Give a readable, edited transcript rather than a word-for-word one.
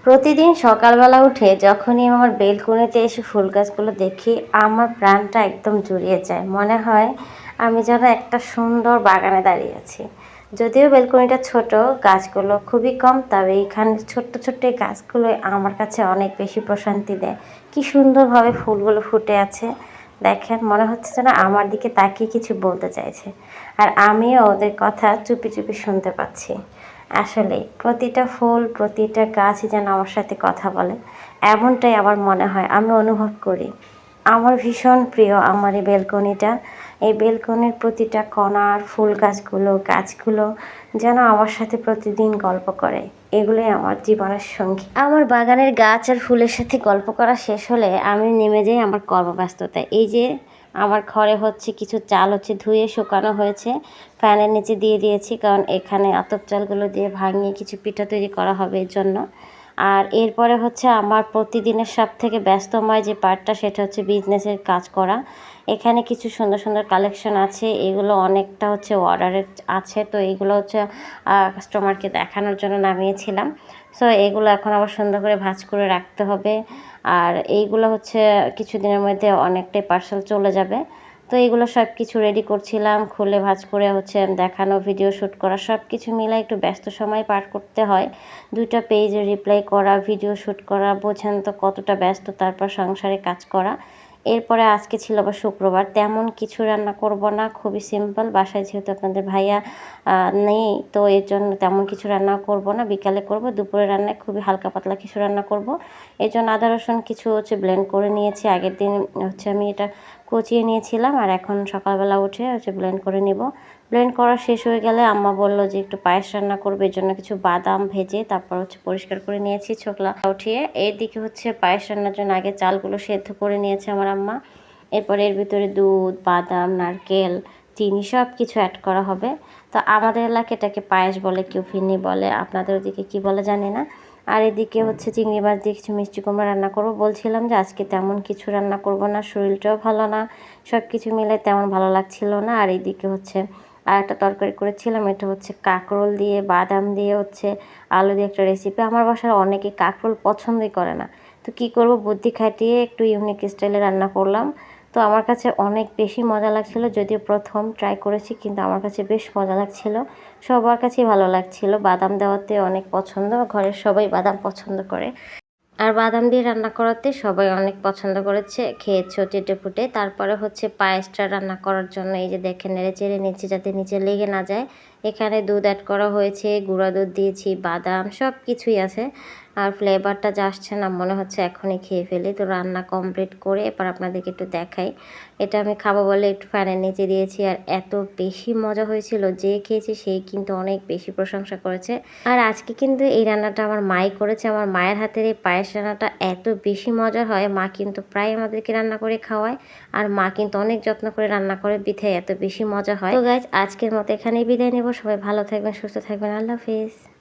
প্রতিদিন সকালবেলা উঠে যখনই আমার বেলকনিতে এসে ফুল গাছগুলো দেখি, আমার প্রাণটা একদম জুড়িয়ে যায়। মনে হয় আমি যেন একটা সুন্দর বাগানে দাঁড়িয়ে আছি। যদিও বেলকনিটা ছোট, গাছগুলো খুবই কম, তবে এইখানে ছোট্ট ছোট্ট এই গাছগুলো আমার কাছে অনেক বেশি প্রশান্তি দেয়। কি সুন্দরভাবে ফুলগুলো ফুটে আছে দেখেন, মনে হচ্ছে যেন আমার দিকে তাকিয়ে কিছু বলতে চাইছে, আর আমিও ওদের কথা চুপি চুপি শুনতে পাচ্ছি। আসলে প্রতিটা ফুল, প্রতিটা গাছই যেন আমার সাথে কথা বলে, এমনটাই আমার মনে হয়, আমি অনুভব করি। আমার ভীষণ প্রিয় আমার এই বেলকনিটা। এই বেলকনির প্রতিটা কণার ফুল গাছগুলো যেন আমার সাথে প্রতিদিন গল্প করে। এগুলোই আমার জীবনের সঙ্গী। আমার বাগানের গাছ আর ফুলের সাথে গল্প করা শেষ হলে আমি নেমে যাই আমার কর্মব্যস্ততায়। এই যে আমার ঘরে হচ্ছে কিছু চাল ধুয়ে শুকানো হয়েছে, ফ্যানের নিচে দিয়ে দিয়েছি, কারণ এখানে আতপ চালগুলো দিয়ে ভাঙিয়ে কিছু পিঠা তৈরি করা হবে এর জন্য। আর এরপরে হচ্ছে আমার প্রতিদিনের সবথেকে ব্যস্তময় যে পার্টটা, সেটা হচ্ছে বিজনেসের কাজ করা। এখানে কিছু সুন্দর সুন্দর কালেকশন আছে, এগুলো অনেকটা হচ্ছে অর্ডারের আছে, তো এইগুলো হচ্ছে কাস্টমারকে দেখানোর জন্য নামিয়েছিলাম। সো এগুলো এখন আবার সুন্দর করে ভাঁজ করে রাখতে হবে। আর এইগুলো হচ্ছে কিছুদিনের মধ্যে অনেকটাই পার্সেল চলে যাবে। তো এইগুলো সব কিছু রেডি করছিলাম, খুলে ভাঁজ করে হচ্ছে দেখানো, ভিডিও শ্যুট করা, সব কিছু মিলে একটু ব্যস্ত সময় পার করতে হয়। 2টা পেজে রিপ্লাই করা, ভিডিও শ্যুট করা, বোঝেন তো কতটা ব্যস্ত, তারপর সংসারে কাজ করা। এরপরে আজকে ছিল আবার শুক্রবার, তেমন কিছু রান্না করব না, খুবই সিম্পল। বাসায় যেহেতু আপনাদের ভাইয়া নেই, তো এর জন্য তেমন কিছু রান্না করব না, বিকালে করব। দুপুরে রান্নায় খুবই হালকা পাতলা কিছু রান্না করব। এই জন্য আদা রসুন কিছু হচ্ছে ব্লেন্ড করে নিয়েছি। আগের দিন হচ্ছে আমি এটা কুচিয়ে নিয়েছিলাম, আর এখন সকালবেলা উঠে হচ্ছে ব্লেন্ড করে নিব। ব্লেন্ড করা শেষ হয়ে গেলে আম্মা বলল যে একটু পায়েস রান্না করবে, এর জন্য কিছু বাদাম ভেজে তারপর হচ্ছে পরিষ্কার করে নিয়েছি, ছোকলা উঠিয়ে। এদিকে হচ্ছে পায়েস রান্নার জন্য আগে চালগুলো সেদ্ধ করে নিয়েছে আমার আম্মা। এরপর এর ভিতরে দুধ, বাদাম, নারকেল, চিনি সব কিছু অ্যাড করা হবে। তো আমাদের এলাকায় এটাকে পায়েস বলে, কেউ ফিরনি বলে, আপনাদের ওদিকে কী বলে জানি না। আর এদিকে হচ্ছে চিংড়ি মাছ দিয়ে কিছু মিষ্টি কুমড়া রান্না করব। বলছিলাম যে আজকে তেমন কিছু রান্না করব না, শরীরটাও ভালো না, সব কিছু মিলে তেমন ভালো লাগছিল না। আর এইদিকে হচ্ছে আর একটা তরকারি করেছিলাম, এটা হচ্ছে কাঁকরোল দিয়ে বাদাম দিয়ে হচ্ছে আলু দিয়ে একটা রেসিপি। আমার বাসার অনেকে কাঁকরোল পছন্দই করে না, তো কী করব, বুদ্ধি খাটিয়ে একটু ইউনিক স্টাইলে রান্না করলাম। তো আমার কাছে অনেক বেশি মজা লাগছিল, যদিও প্রথম ট্রাই করেছি, কিন্তু আমার কাছে বেশ মজা লাগছিল, সবার কাছেই ভালো লাগছিল। বাদাম দেওয়াতে অনেক পছন্দ, ঘরের সবাই বাদাম পছন্দ করে। আর বাদাম দিয়ে রান্না করাতে সবাই অনেক পছন্দ করেছে, খেয়েছে চেটেপুটে। তারপরে হচ্ছে পায়েসটা রান্না করার জন্য এই যে দেখেন নেড়ে চেড়ে নিচ্ছি যাতে নিচে লেগে না যায়। এখানে দুধ অ্যাড করা হয়েছে, গুঁড়া দুধ দিয়েছি, বাদাম সব কিছুই আছে। আর ফ্লেভারটা যা আসছে না, মনে হচ্ছে এখনই খেয়ে ফেলি। তো রান্না কমপ্লিট করে এবার আপনাদেরকে একটু দেখাই। এটা আমি খাবো বলে একটু ফ্যানের নিচে দিয়েছি, আর এত বেশি মজা হয়েছিল, যে খেয়েছে সেই কিন্তু অনেক বেশি প্রশংসা করেছে। আর আজকে কিন্তু এই রান্নাটা আমার মাই করেছে। আমার মায়ের হাতের এই পায়েস রান্নাটা এত বেশি মজা হয়, মা কিন্তু প্রায় আমাদেরকে রান্না করে খাওয়ায়, আর মা কিন্তু অনেক যত্ন করে রান্না করে, বিধায় এত বেশি মজা হয়। তো গাইজ, আজকের মতো এখানেই বিদায় নেব। সবাই ভালো থাকবেন, সুস্থ থাকবেন, আল্লাহ হাফিজ।